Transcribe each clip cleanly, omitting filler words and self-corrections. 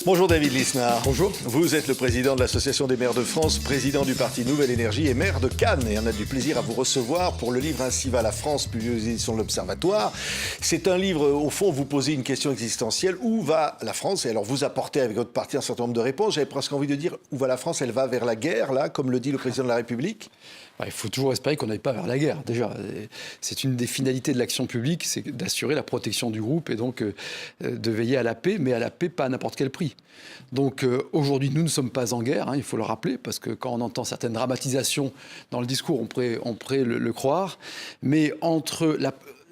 Bonjour David Lisnard. Bonjour. Vous êtes le président de l'Association des maires de France, président du parti Nouvelle Énergie et maire de Cannes. Et on a du plaisir à vous recevoir pour le livre Ainsi va la France, publié aux éditions de l'Observatoire. C'est un livre, au fond, vous posez une question existentielle. Où va la France? Et alors vous apportez avec votre parti un certain nombre de réponses. J'avais presque envie de dire, où va la France? Elle va vers la guerre, là, comme le dit le président de la République? Il faut toujours espérer qu'on n'aille pas vers la guerre, déjà. C'est une des finalités de l'action publique, c'est d'assurer la protection du groupe et donc de veiller à la paix, mais à la paix pas à n'importe quel prix. Donc aujourd'hui, nous ne sommes pas en guerre, il faut le rappeler, parce que quand on entend certaines dramatisations dans le discours, on pourrait le croire. Mais entre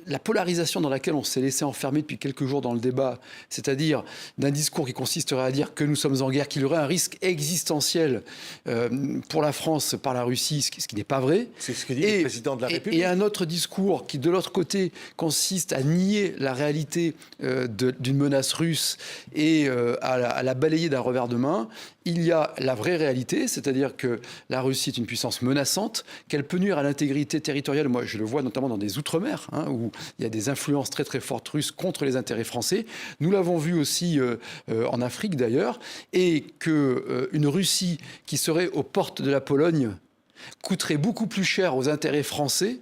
la polarisation dans laquelle on s'est laissé enfermer depuis quelques jours dans le débat, c'est-à-dire d'un discours qui consisterait à dire que nous sommes en guerre, qu'il y aurait un risque existentiel pour la France par la Russie, ce qui n'est pas vrai. C'est ce que dit le président de la République. Et un autre discours qui, de l'autre côté, consiste à nier la réalité d'une menace russe et à la balayer d'un revers de main. Il y a la vraie réalité, c'est-à-dire que la Russie est une puissance menaçante, qu'elle peut nuire à l'intégrité territoriale. Moi, je le vois notamment dans des outre-mer, où il y a des influences très très fortes russes contre les intérêts français. Nous l'avons vu aussi en Afrique d'ailleurs, et qu'une Russie qui serait aux portes de la Pologne coûterait beaucoup plus cher aux intérêts français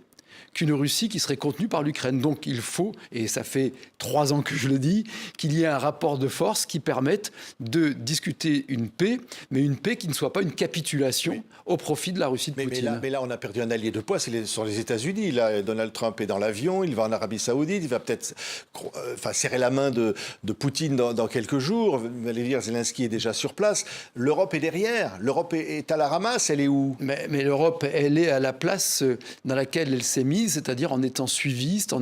qu'une Russie qui serait contenue par l'Ukraine. Donc il faut, et ça fait 3 ans que je le dis, qu'il y ait un rapport de force qui permette de discuter une paix, mais une paix qui ne soit pas une capitulation au profit de la Russie de Poutine. Mais là, on a perdu un allié de poids, sur les États-Unis. Là, Donald Trump est dans l'avion, il va en Arabie Saoudite, il va peut-être serrer la main de Poutine dans quelques jours. Volodymyr Zelensky est déjà sur place. L'Europe est derrière. L'Europe est à la ramasse. Elle est où? Mais l'Europe, elle est à la place dans laquelle elle s'est mise, c'est-à-dire en étant suiviste,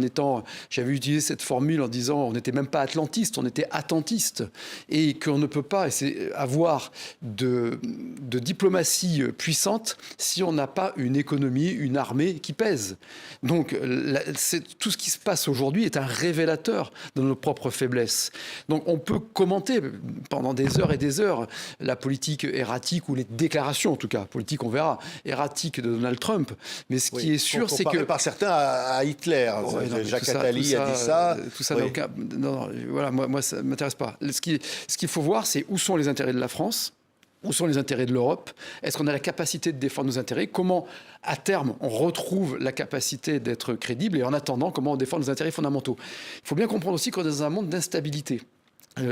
j'avais utilisé cette formule en disant on n'était même pas atlantiste, on était attentiste, et qu'on ne peut pas avoir de diplomatie puissante si on n'a pas une économie, une armée qui pèse. Donc tout ce qui se passe aujourd'hui est un révélateur de nos propres faiblesses. Donc on peut commenter pendant des heures et des heures la politique erratique, ou les déclarations en tout cas, politique on verra, erratique de Donald Trump, mais ce qui est sûr c'est que... par certains à Hitler. Jacques Attali a dit ça. Tout ça n'a aucun... Non, voilà, moi ça ne m'intéresse pas. Ce qu'il faut voir, c'est où sont les intérêts de la France, où sont les intérêts de l'Europe. Est-ce qu'on a la capacité de défendre nos intérêts? Comment, à terme, on retrouve la capacité d'être crédible? Et en attendant, comment on défend nos intérêts fondamentaux? Il faut bien comprendre aussi qu'on est dans un monde d'instabilité.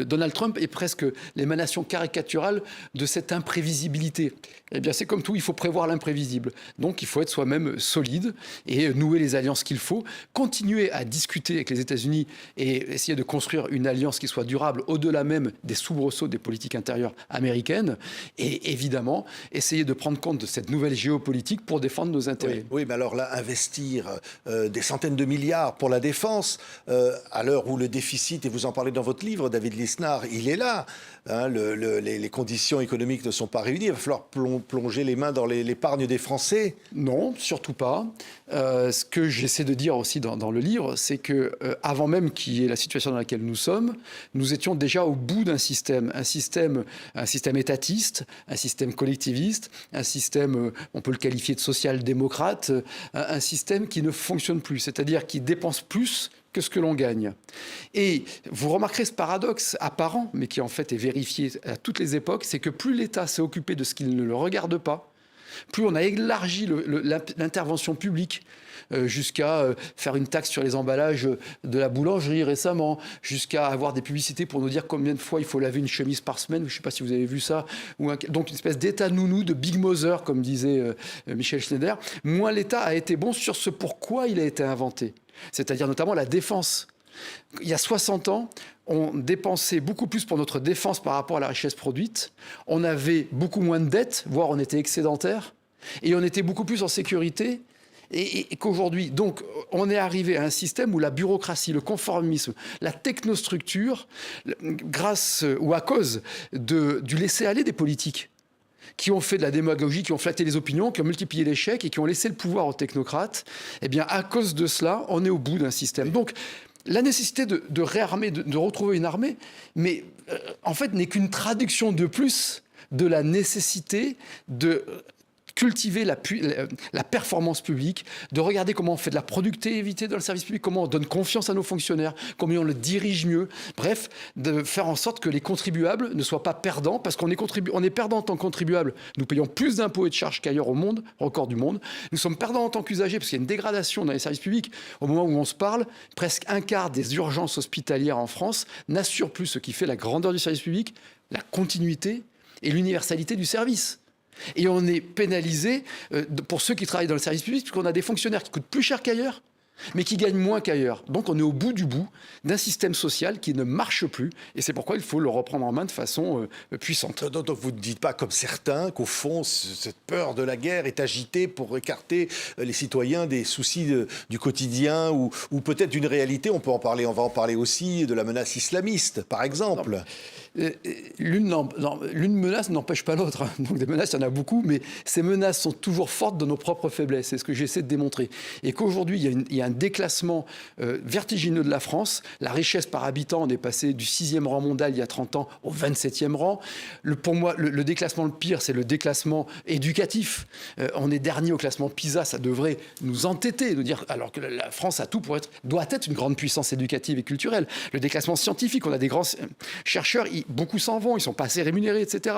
Donald Trump est presque l'émanation caricaturale de cette imprévisibilité. Eh bien, c'est comme tout, il faut prévoir l'imprévisible. Donc, il faut être soi-même solide et nouer les alliances qu'il faut, continuer à discuter avec les États-Unis et essayer de construire une alliance qui soit durable au-delà même des soubresauts des politiques intérieures américaines, et évidemment, essayer de prendre compte de cette nouvelle géopolitique pour défendre nos intérêts. Oui, mais alors là, investir des centaines de milliards pour la défense, à l'heure où le déficit, et vous en parlez dans votre livre, David Lisnard, il est là. Les conditions économiques ne sont pas réunies. Il va falloir plonger les mains dans l'épargne des Français. Non, surtout pas. Ce que j'essaie de dire aussi dans le livre, c'est que avant même qu'il y ait la situation dans laquelle nous sommes, nous étions déjà au bout d'un système, un système étatiste, un système collectiviste, un système, on peut le qualifier de social-démocrate, un système qui ne fonctionne plus, c'est-à-dire qui dépense plus que ce que l'on gagne. Et vous remarquerez ce paradoxe apparent, mais qui en fait est vérifié à toutes les époques, c'est que plus l'État s'est occupé de ce qu'il ne le regarde pas, plus on a élargi l'intervention publique jusqu'à faire une taxe sur les emballages de la boulangerie récemment, jusqu'à avoir des publicités pour nous dire combien de fois il faut laver une chemise par semaine. Je ne sais pas si vous avez vu ça. Donc une espèce d'état nounou, de Big Mother, comme disait Michel Schneider. Moins l'État a été bon sur ce pourquoi il a été inventé, c'est-à-dire notamment la défense. Il y a 60 ans, on dépensait beaucoup plus pour notre défense par rapport à la richesse produite. On avait beaucoup moins de dettes, voire on était excédentaire. Et on était beaucoup plus en sécurité et qu'aujourd'hui. Donc, on est arrivé à un système où la bureaucratie, le conformisme, la technostructure, grâce ou à cause du laisser-aller des politiques, qui ont fait de la démagogie, qui ont flatté les opinions, qui ont multiplié les chèques et qui ont laissé le pouvoir aux technocrates, eh bien, à cause de cela, on est au bout d'un système. Donc, la nécessité de réarmer, de retrouver une armée, mais en fait, n'est qu'une traduction de plus de la nécessité de cultiver la performance publique, de regarder comment on fait de la productivité dans le service public, comment on donne confiance à nos fonctionnaires, comment on le dirige mieux. Bref, de faire en sorte que les contribuables ne soient pas perdants, parce qu'on est perdant en tant que contribuable. Nous payons plus d'impôts et de charges qu'ailleurs au monde, record du monde. Nous sommes perdants en tant qu'usagers, parce qu'il y a une dégradation dans les services publics. Au moment où on se parle, presque un quart des urgences hospitalières en France n'assurent plus ce qui fait la grandeur du service public, la continuité et l'universalité du service. Et on est pénalisé pour ceux qui travaillent dans le service public, puisqu'on a des fonctionnaires qui coûtent plus cher qu'ailleurs, mais qui gagnent moins qu'ailleurs. Donc on est au bout du bout d'un système social qui ne marche plus, et c'est pourquoi il faut le reprendre en main de façon puissante. Donc vous ne dites pas, comme certains, qu'au fond, cette peur de la guerre est agitée pour écarter les citoyens des soucis du quotidien, ou peut-être d'une réalité, on va en parler aussi, de la menace islamiste, par exemple. L'une menace n'empêche pas l'autre. Donc des menaces, il y en a beaucoup, mais ces menaces sont toujours fortes de nos propres faiblesses. C'est ce que j'essaie de démontrer. Et qu'aujourd'hui, il y a un déclassement vertigineux de la France. La richesse par habitant, on est passé du 6e rang mondial il y a 30 ans au 27e rang. Pour moi, le déclassement le pire, c'est le déclassement éducatif. On est dernier au classement PISA, ça devrait nous entêter, nous dire, alors que la France a tout doit être une grande puissance éducative et culturelle. Le déclassement scientifique, on a des grands chercheurs, beaucoup s'en vont, ils ne sont pas assez rémunérés, etc.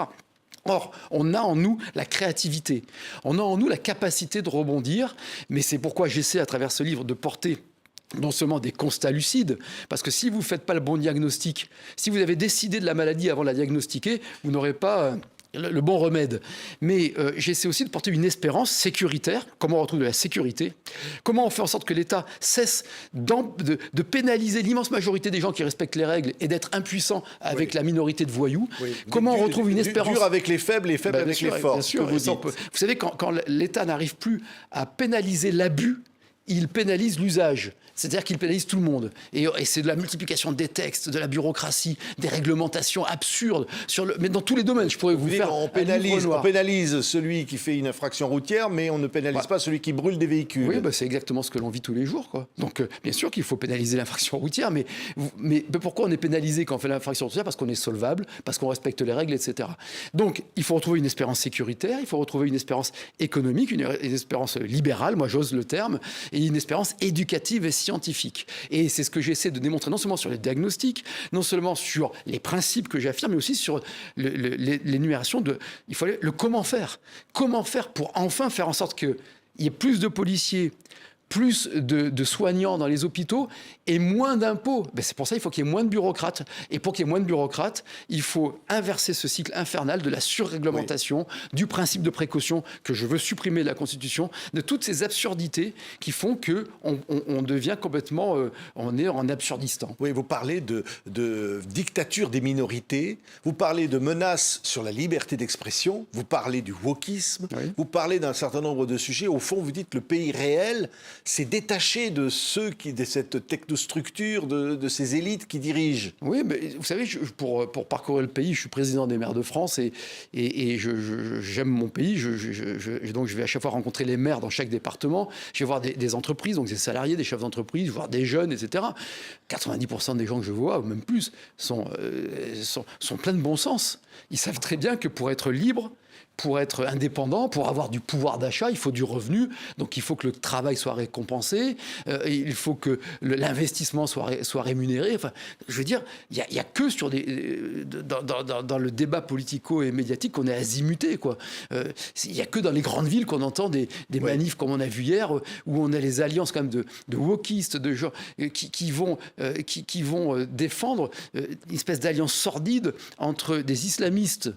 Or, on a en nous la créativité, on a en nous la capacité de rebondir, mais c'est pourquoi j'essaie à travers ce livre de porter non seulement des constats lucides, parce que si vous ne faites pas le bon diagnostic, si vous avez décidé de la maladie avant de la diagnostiquer, vous n'aurez pas le bon remède. Mais j'essaie aussi de porter une espérance sécuritaire. Comment on retrouve de la sécurité? Comment on fait en sorte que l'État cesse de pénaliser l'immense majorité des gens qui respectent les règles et d'être impuissant avec la minorité de voyous? Comment on retrouve une espérance... Dur avec les faibles et faible avec les forts. Bien sûr, vous savez, quand l'État n'arrive plus à pénaliser l'abus, il pénalise l'usage. C'est-à-dire qu'il pénalise tout le monde. Et c'est de la multiplication des textes, de la bureaucratie, des réglementations absurdes. Mais dans tous les domaines, je pourrais vous faire on pénalise celui qui fait une infraction routière, mais on ne pénalise pas celui qui brûle des véhicules. Oui, c'est exactement ce que l'on vit tous les jours, quoi. Donc, bien sûr qu'il faut pénaliser l'infraction routière, mais pourquoi on est pénalisé quand on fait l'infraction routière? Parce qu'on est solvable, parce qu'on respecte les règles, etc. Donc, il faut retrouver une espérance sécuritaire, il faut retrouver une espérance économique, une espérance libérale, moi j'ose le terme, et une espérance éducative et scientifique. Et c'est ce que j'essaie de démontrer, non seulement sur les diagnostics, non seulement sur les principes que j'affirme, mais aussi sur l'énumération de... Il faut le comment faire. Comment faire pour enfin faire en sorte qu'il y ait plus de policiers, plus de soignants dans les hôpitaux et moins d'impôts. C'est pour ça qu'il faut qu'il y ait moins de bureaucrates. Et pour qu'il y ait moins de bureaucrates, il faut inverser ce cycle infernal de la surréglementation, du principe de précaution que je veux supprimer de la Constitution, de toutes ces absurdités qui font qu'on devient complètement... on est en absurdistan. Oui, vous parlez de dictature des minorités, vous parlez de menaces sur la liberté d'expression, vous parlez du wokisme, vous parlez d'un certain nombre de sujets. Au fond, vous dites le pays réel s'est détaché de cette technostructure, de ces élites qui dirigent. Oui, mais vous savez, pour parcourir le pays, je suis président des maires de France et j'aime mon pays. Donc je vais à chaque fois rencontrer les maires dans chaque département. Je vais voir des entreprises, donc des salariés, des chefs d'entreprise, voir des jeunes, etc. 90% des gens que je vois, ou même plus, sont pleins de bon sens. Ils savent très bien que pour être libre, pour être indépendant, pour avoir du pouvoir d'achat, il faut du revenu. Donc il faut que le travail soit récompensé, il faut que l'investissement soit rémunéré. Enfin, je veux dire, il y a que sur dans le débat politico et médiatique qu'on est azimuté, quoi. Il y a que dans les grandes villes qu'on entend des manifs comme on a vu hier, où on a les alliances quand même de wokistes, de gens qui vont défendre une espèce d'alliance sordide entre des islamistes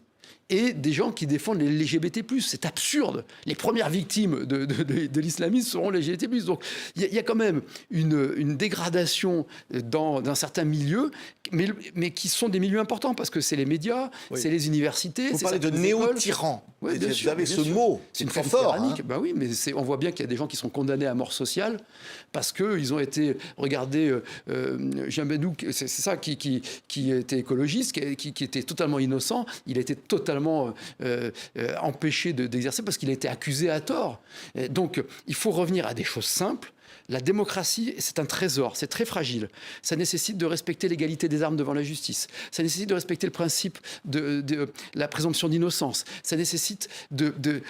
et des gens qui défendent les LGBT+. C'est absurde. Les premières victimes de l'islamisme seront les LGBT+. Donc il y a quand même une dégradation dans certains milieux, mais qui sont des milieux importants, parce que c'est les médias, c'est les universités. Vous parlez de néo-tyrans. Oui, vous avez ce mot. C'est très fort. Hein. Oui, mais on voit bien qu'il y a des gens qui sont condamnés à mort sociale parce qu'ils ont été... Regardez, Jean Bennou, c'est ça qui était écologiste, qui était totalement innocent. Il a été totalement empêché d'exercer parce qu'il a été accusé à tort. Donc, il faut revenir à des choses simples. La démocratie, c'est un trésor, c'est très fragile. Ça nécessite de respecter l'égalité des armes devant la justice. Ça nécessite de respecter le principe de la présomption d'innocence. Ça nécessite de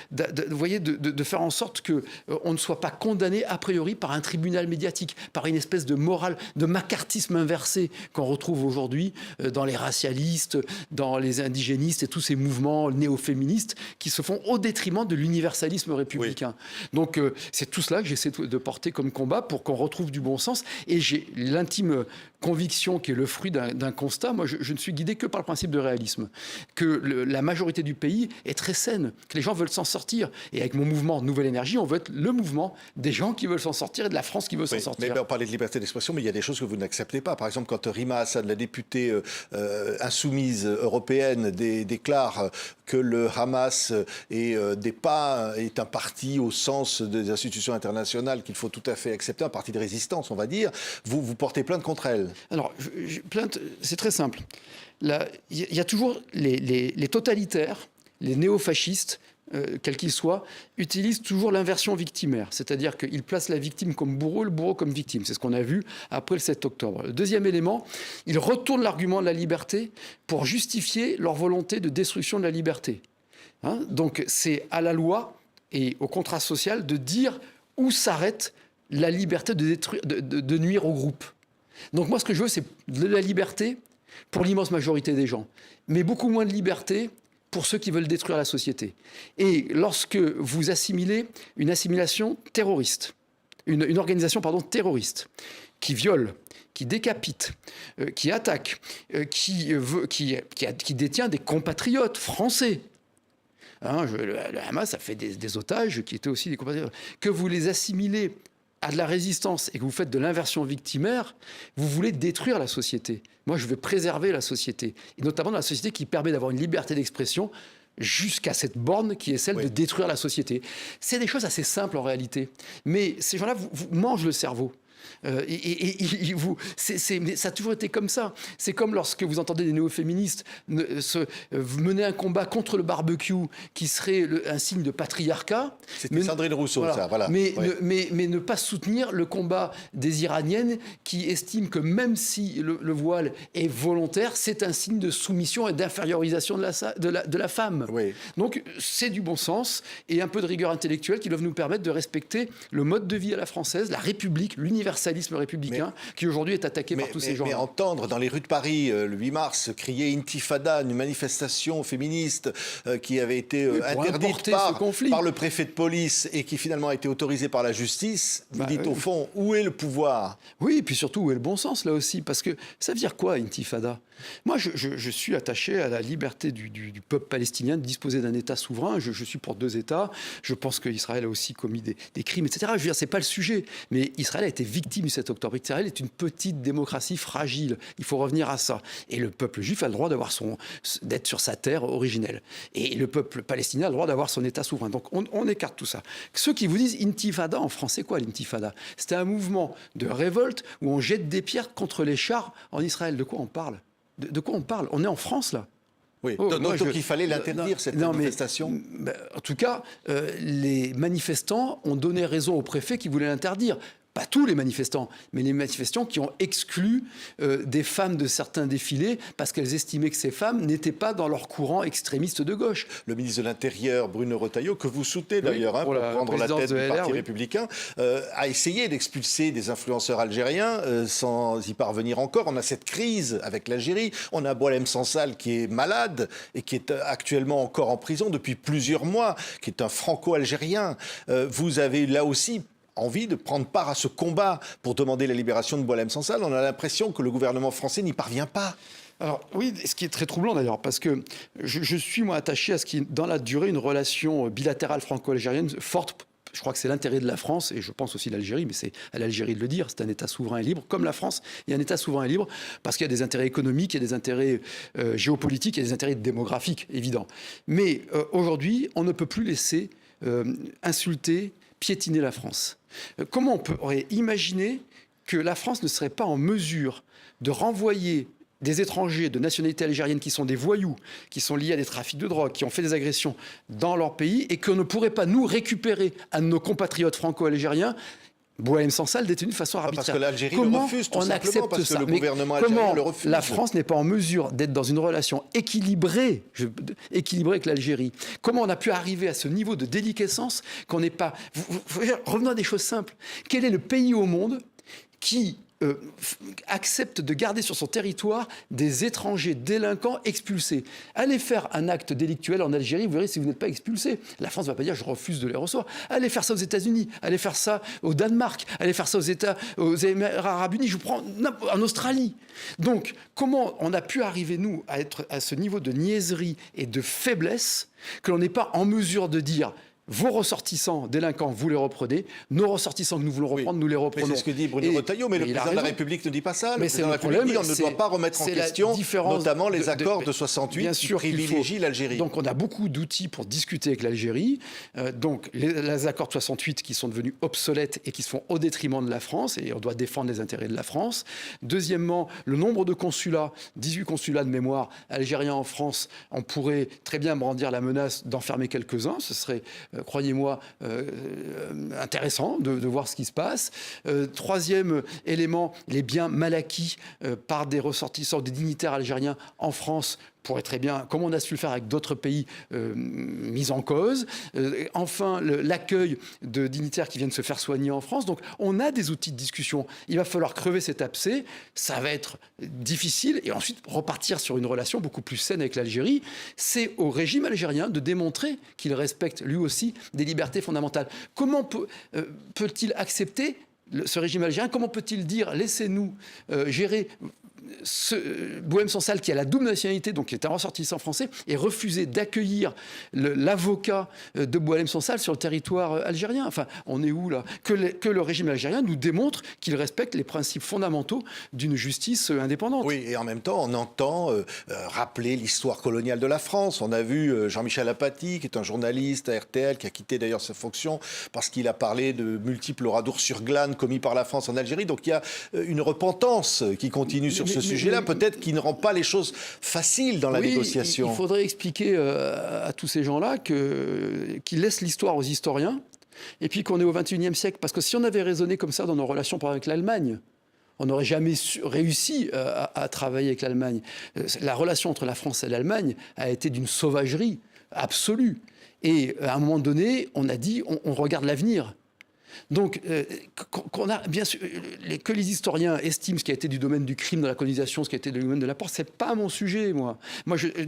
faire en sorte qu'on ne soit pas condamné a priori par un tribunal médiatique, par une espèce de morale, de macartisme inversé qu'on retrouve aujourd'hui dans les racialistes, dans les indigénistes et tous ces mouvements néo-féministes qui se font au détriment de l'universalisme républicain. Oui. Donc c'est tout cela que j'essaie de porter comme combat pour qu'on retrouve du bon sens. Et j'ai l'intime conviction qui est le fruit d'un constat. Moi, je ne suis guidé que par le principe de réalisme. Que la majorité du pays est très saine, que les gens veulent s'en sortir. Et avec mon mouvement Nouvelle Énergie, on veut être le mouvement des gens qui veulent s'en sortir et de la France qui veut s'en sortir. Mais on parlait de liberté d'expression, mais il y a des choses que vous n'acceptez pas. Par exemple, quand Rima Hassan, la députée insoumise européenne, déclare que le Hamas est un parti au sens des institutions internationales qu'il faut tout à fait accepter, un parti de résistance, on va dire, vous portez plainte contre elle. Alors, plainte, c'est très simple. Il y a toujours les totalitaires, les néofascistes, quels qu'ils soient, utilisent toujours l'inversion victimaire. C'est-à-dire qu'ils placent la victime comme bourreau, le bourreau comme victime. C'est ce qu'on a vu après le 7 octobre. Le deuxième élément, ils retournent l'argument de la liberté pour justifier leur volonté de destruction de la liberté. Donc, c'est à la loi et au contrat social de dire où s'arrête la liberté de nuire au groupe. Donc moi, ce que je veux, c'est de la liberté pour l'immense majorité des gens, mais beaucoup moins de liberté pour ceux qui veulent détruire la société. Et lorsque vous assimilez une assimilation terroriste, une organisation terroriste, qui viole, qui décapite, qui attaque, qui détient des compatriotes français, le Hamas a fait des otages qui étaient aussi des compatriotes, que vous les assimilez à de la résistance et que vous faites de l'inversion victimaire, vous voulez détruire la société. Moi, je veux préserver la société, et notamment la société qui permet d'avoir une liberté d'expression jusqu'à cette borne qui est celle de détruire la société. C'est des choses assez simples en réalité, mais ces gens-là vous mangent le cerveau. Ça a toujours été comme ça. C'est comme lorsque vous entendez des néo-féministes mener un combat contre le barbecue qui serait un signe de patriarcat. C'était Sandrine Rousseau, voilà. Ça. Voilà. Mais ne pas soutenir le combat des Iraniennes qui estiment que même si le voile est volontaire, c'est un signe de soumission et d'infériorisation de la femme. Oui. Donc c'est du bon sens et un peu de rigueur intellectuelle qui doivent nous permettre de respecter le mode de vie à la française, la République, l'universalisme républicain qui aujourd'hui est attaqué par tous ces gens. Mais entendre dans les rues de Paris le 8 mars crier Intifada, une manifestation féministe qui avait été interdite par le préfet de police et qui finalement a été autorisée par la justice, vous dites au fond, où est le pouvoir ? Oui, et puis surtout, où est le bon sens là aussi ? Parce que ça veut dire quoi, Intifada ? Moi, je suis attaché à la liberté du peuple palestinien de disposer d'un État souverain. Je suis pour 2 États. Je pense qu'Israël a aussi commis des crimes, etc. Je veux dire, c'est pas le sujet. Mais Israël a été victime du 7 octobre. Israël est une petite démocratie fragile. Il faut revenir à ça. Et le peuple juif a le droit d'être sur sa terre originelle. Et le peuple palestinien a le droit d'avoir son État souverain. Donc, on écarte tout ça. Ceux qui vous disent Intifada, en français, quoi l'intifada ? C'était un mouvement de révolte où on jette des pierres contre les chars en Israël. De quoi on parle ? De quoi on parle ? On est en France, là. Oui, donc il fallait l'interdire, cette manifestation. En tout cas, les manifestants ont donné raison au préfet qui voulait l'interdire. Pas tous les manifestants, mais les manifestants qui ont exclu des femmes de certains défilés parce qu'elles estimaient que ces femmes n'étaient pas dans leur courant extrémiste de gauche. Le ministre de l'Intérieur, Bruno Retailleau, que vous soutenez d'ailleurs pour prendre la tête du Parti républicain, a essayé d'expulser des influenceurs algériens sans y parvenir encore. On a cette crise avec l'Algérie. On a Boualem Sansal qui est malade et qui est actuellement encore en prison depuis plusieurs mois, qui est un franco-algérien. Vous avez là aussi envie de prendre part à ce combat pour demander la libération de Boualem Sansal. On a l'impression que le gouvernement français n'y parvient pas. Alors oui, ce qui est très troublant d'ailleurs, parce que je suis moi attaché à ce qui est dans la durée une relation bilatérale franco-algérienne forte. Je crois que c'est l'intérêt de la France, et je pense aussi de l'Algérie, mais c'est à l'Algérie de le dire, c'est un État souverain et libre, comme la France, il y a un État souverain et libre, parce qu'il y a des intérêts économiques, il y a des intérêts géopolitiques, il y a des intérêts démographiques, évidents. Mais aujourd'hui, on ne peut plus laisser insulter, piétiner la France. Comment on pourrait imaginer que la France ne serait pas en mesure de renvoyer des étrangers de nationalité algérienne qui sont des voyous, qui sont liés à des trafics de drogue, qui ont fait des agressions dans leur pays, et qu'on ne pourrait pas nous récupérer à nos compatriotes franco-algériens Boualem Sansal détenu de façon arbitraire. Parce que l'Algérie le refuse, tout simplement, parce que le gouvernement algérien le refuse. La France n'est pas en mesure d'être dans une relation équilibrée avec l'Algérie? Comment on a pu arriver à ce niveau de déliquescence qu'on n'est pas... Revenons à des choses simples. Quel est le pays au monde qui accepte de garder sur son territoire des étrangers délinquants expulsés? Allez faire un acte délictuel en Algérie, vous verrez si vous n'êtes pas expulsé. La France ne va pas dire je refuse de les recevoir. Allez faire ça aux États-Unis, allez faire ça au Danemark, allez faire ça aux Émirats Arabes Unis, je vous prends en Australie. Donc, comment on a pu arriver, nous, à être à ce niveau de niaiserie et de faiblesse que l'on n'est pas en mesure de dire vos ressortissants délinquants, vous les reprenez. Nos ressortissants que nous voulons reprendre, nous les reprenons. Mais c'est ce que dit Bruno Retailleau, mais le président de la République ne dit pas ça. Le président de la République dit on ne doit pas remettre en question, notamment les accords de 68 qui privilégient l'Algérie. Donc on a beaucoup d'outils pour discuter avec l'Algérie. Donc les accords de 68 qui sont devenus obsolètes et qui se font au détriment de la France, et on doit défendre les intérêts de la France. Deuxièmement, le nombre de consulats, 18 consulats de mémoire algériens en France, on pourrait très bien brandir la menace d'enfermer quelques-uns. Ce serait croyez-moi, intéressant de voir ce qui se passe. Troisième élément, les biens mal acquis par des ressortissants, des dignitaires algériens en France pourrait très bien, comme on a su le faire avec d'autres pays mis en cause. Enfin, l'accueil de dignitaires qui viennent se faire soigner en France. Donc, on a des outils de discussion. Il va falloir crever cet abcès. Ça va être difficile. Et ensuite, repartir sur une relation beaucoup plus saine avec l'Algérie. C'est au régime algérien de démontrer qu'il respecte, lui aussi, des libertés fondamentales. Comment peut-il accepter ce régime algérien? Comment peut-il dire « laissez-nous gérer » Boualem Sansal, qui a la double nationalité, donc qui est un ressortissant français, et refuser d'accueillir l'avocat de Boualem Sansal sur le territoire algérien. Enfin, on est où là? Que le régime algérien nous démontre qu'il respecte les principes fondamentaux d'une justice indépendante. Oui, et en même temps, on entend rappeler l'histoire coloniale de la France. On a vu Jean-Michel Apathy, qui est un journaliste à RTL, qui a quitté d'ailleurs sa fonction parce qu'il a parlé de multiples radours sur glane commis par la France en Algérie. Donc il y a une repentance qui continue sur ce sujet-là, peut-être qui ne rend pas les choses faciles dans la négociation. Il faudrait expliquer à tous ces gens-là qu'ils laissent l'histoire aux historiens et puis qu'on est au XXIe siècle. Parce que si on avait raisonné comme ça dans nos relations avec l'Allemagne, on n'aurait jamais réussi à travailler avec l'Allemagne. La relation entre la France et l'Allemagne a été d'une sauvagerie absolue. Et à un moment donné, on a dit on regarde l'avenir. Donc, bien sûr, que les historiens estiment ce qui a été du domaine du crime dans la colonisation, ce qui a été du domaine de l'apport, c'est pas mon sujet, moi.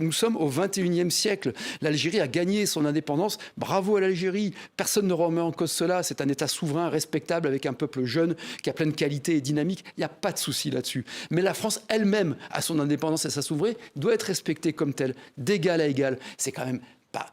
Nous sommes au XXIe siècle. L'Algérie a gagné son indépendance. Bravo à l'Algérie. Personne ne remet en cause cela. C'est un État souverain, respectable, avec un peuple jeune, qui a plein de qualités et dynamiques. Il n'y a pas de souci là-dessus. Mais la France elle-même, à son indépendance et sa souveraineté, doit être respectée comme telle, d'égal à égal. C'est quand même pas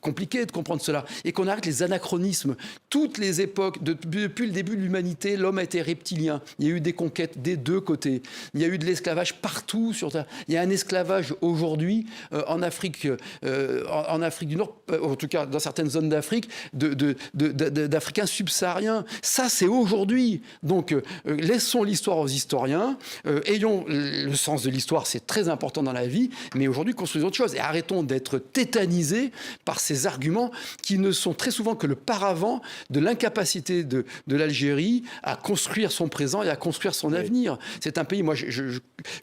compliqué de comprendre cela. Et qu'on arrête les anachronismes. Toutes les époques, depuis le début de l'humanité, l'homme a été reptilien. Il y a eu des conquêtes des deux côtés. Il y a eu de l'esclavage partout sur Terre. Il y a un esclavage aujourd'hui en Afrique du Nord, en tout cas dans certaines zones d'Afrique, d'Africains subsahariens. Ça, c'est aujourd'hui. Donc, laissons l'histoire aux historiens. Ayons le sens de l'histoire, c'est très important dans la vie. Mais aujourd'hui, construisons autre chose. Et arrêtons d'être tétanisés par ces arguments qui ne sont très souvent que le paravent de l'incapacité de l'Algérie à construire son présent et à construire son avenir. C'est un pays, moi, je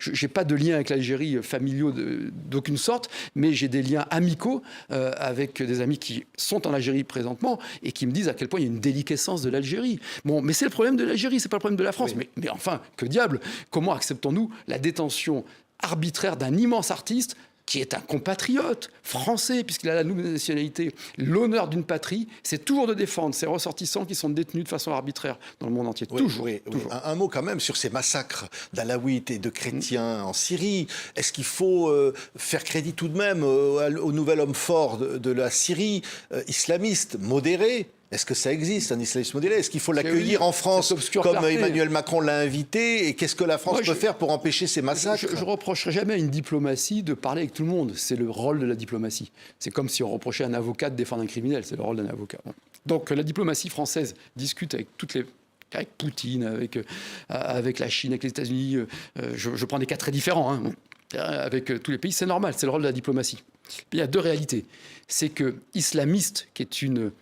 n'ai pas de lien avec l'Algérie familiaux d'aucune sorte, mais j'ai des liens amicaux avec des amis qui sont en Algérie présentement et qui me disent à quel point il y a une déliquescence de l'Algérie. Bon, mais c'est le problème de l'Algérie, c'est pas le problème de la France. Oui. Mais enfin, que diable, comment acceptons-nous la détention arbitraire d'un immense artiste qui est un compatriote français, puisqu'il a la double nationalité, l'honneur d'une patrie, c'est toujours de défendre ces ressortissants qui sont détenus de façon arbitraire dans le monde entier. Oui, toujours. Oui, toujours. Un mot quand même sur ces massacres d'Alaouites et de chrétiens en Syrie. Est-ce qu'il faut faire crédit tout de même au nouvel homme fort de la Syrie, islamiste, modéré? Est-ce que ça existe, un islamisme modéré? Est-ce qu'il faut l'accueillir en France comme Emmanuel Macron l'a invité? Et qu'est-ce que la France peut faire pour empêcher ces massacres? Je ne reprocherai jamais à une diplomatie de parler avec tout le monde. C'est le rôle de la diplomatie. C'est comme si on reprochait à un avocat de défendre un criminel. C'est le rôle d'un avocat. Donc la diplomatie française discute avec avec Poutine, avec la Chine, avec les États-Unis. Je prends des cas très différents. Avec tous les pays, c'est normal. C'est le rôle de la diplomatie. Il y a deux réalités. C'est que islamiste, qui est une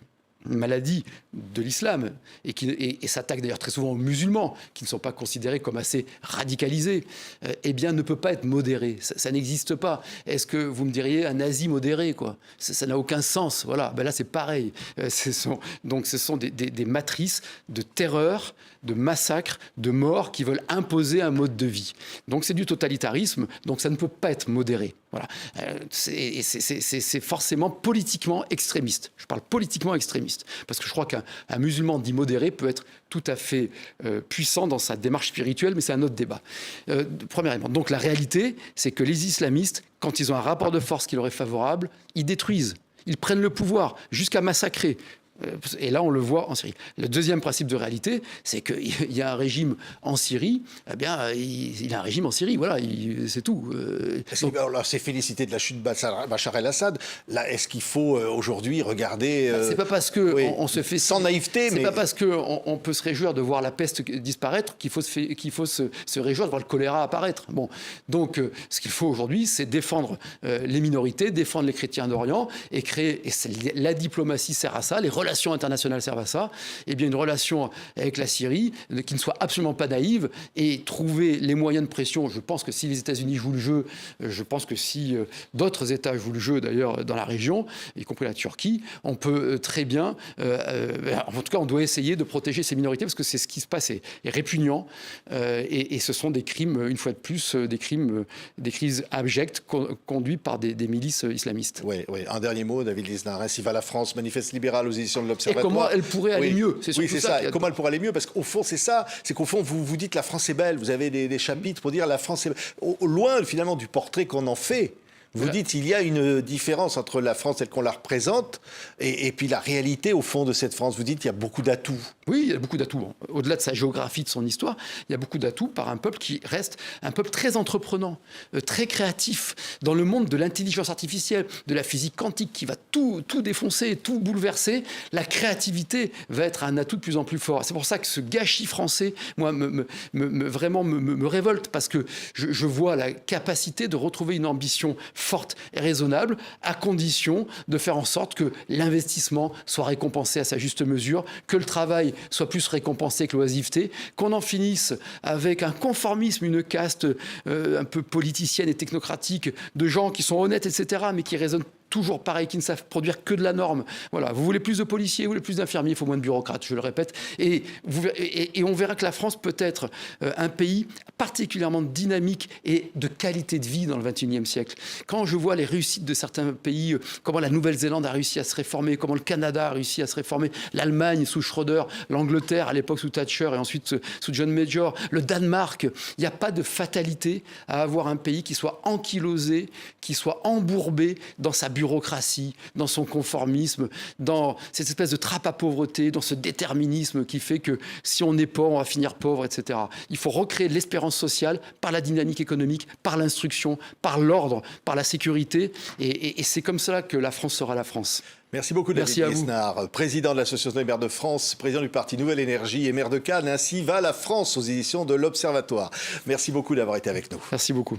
maladie de l'islam et s'attaque d'ailleurs très souvent aux musulmans qui ne sont pas considérés comme assez radicalisés, eh bien ne peut pas être modéré. Ça n'existe pas. Est-ce que vous me diriez un nazi modéré, quoi? Ça n'a aucun sens. Voilà. Ben là c'est pareil. Donc ce sont des matrices de terreur, de massacre, de mort qui veulent imposer un mode de vie. Donc c'est du totalitarisme. Donc ça ne peut pas être modéré. Voilà. C'est forcément politiquement extrémiste. Je parle politiquement extrémiste. Parce que je crois qu'un musulman dit modéré peut être tout à fait puissant dans sa démarche spirituelle, mais c'est un autre débat. Premièrement, donc la réalité, c'est que les islamistes, quand ils ont un rapport de force qui leur est favorable, ils détruisent, ils prennent le pouvoir jusqu'à massacrer. Et là, on le voit en Syrie. Le deuxième principe de réalité, c'est qu'il y a un régime en Syrie. Eh bien, il y a un régime en Syrie. Voilà, c'est tout. Alors, c'est félicité de la chute de Bachar el-Assad. Là, est-ce qu'il faut aujourd'hui regarder c'est pas parce que on se fait sans naïveté, c'est pas parce que on peut se réjouir de voir la peste disparaître qu'il faut se réjouir de voir le choléra apparaître. Bon, donc ce qu'il faut aujourd'hui, c'est défendre les minorités, défendre les chrétiens d'Orient et créer. Et la diplomatie sert à ça. Les relations internationales servent à ça, et bien une relation avec la Syrie qui ne soit absolument pas naïve et trouver les moyens de pression. Je pense que si les États-Unis jouent le jeu, je pense que si d'autres États jouent le jeu d'ailleurs dans la région, y compris la Turquie, on peut très bien, en tout cas on doit essayer de protéger ces minorités parce que c'est ce qui se passe est répugnant et ce sont des crimes, une fois de plus, des crimes abjects conduits par des milices islamistes. Oui. Un dernier mot, David Lisnard. Ainsi va la France, manifeste libéral aux éditions de l'Observatoire. Et comment elle pourrait aller mieux? C'est ça. Et comment elle pourrait aller mieux? Parce qu'au fond, c'est ça. C'est qu'au fond, vous dites la France est belle. Vous avez des chapitres pour dire la France est belle. Loin, finalement, du portrait qu'on en fait. Vous dites il y a une différence entre la France telle qu'on la représente et puis la réalité au fond de cette France. Vous dites il y a beaucoup d'atouts. Oui, il y a beaucoup d'atouts. Au-delà de sa géographie, de son histoire, il y a beaucoup d'atouts par un peuple qui reste un peuple très entreprenant, très créatif dans le monde de l'intelligence artificielle, de la physique quantique qui va tout défoncer, tout bouleverser. La créativité va être un atout de plus en plus fort. C'est pour ça que ce gâchis français, moi, vraiment me révolte parce que je vois la capacité de retrouver une ambition forte et raisonnable, à condition de faire en sorte que l'investissement soit récompensé à sa juste mesure, que le travail soit plus récompensé que l'oisiveté, qu'on en finisse avec un conformisme, une caste un peu politicienne et technocratique de gens qui sont honnêtes, etc., mais qui raisonnent toujours pareil, qui ne savent produire que de la norme. Voilà, vous voulez plus de policiers, vous voulez plus d'infirmiers, il faut moins de bureaucrates, je le répète. Et on verra que la France peut être un pays particulièrement dynamique et de qualité de vie dans le XXIe siècle. Quand je vois les réussites de certains pays, comment la Nouvelle-Zélande a réussi à se réformer, comment le Canada a réussi à se réformer, l'Allemagne sous Schröder, l'Angleterre à l'époque sous Thatcher et ensuite sous John Major, le Danemark, il n'y a pas de fatalité à avoir un pays qui soit ankylosé, qui soit embourbé dans sa bureaucratie, dans son conformisme, dans cette espèce de trappe à pauvreté, dans ce déterminisme qui fait que si on est pauvre, on va finir pauvre, etc. Il faut recréer de l'espérance sociale par la dynamique économique, par l'instruction, par l'ordre, par la sécurité. Et c'est comme cela que la France sera la France. Merci beaucoup, David Lisnard, président de l'Association des maires de France, président du parti Nouvelle Énergie et maire de Cannes. Ainsi va la France aux éditions de l'Observatoire. Merci beaucoup d'avoir été avec nous. Merci beaucoup.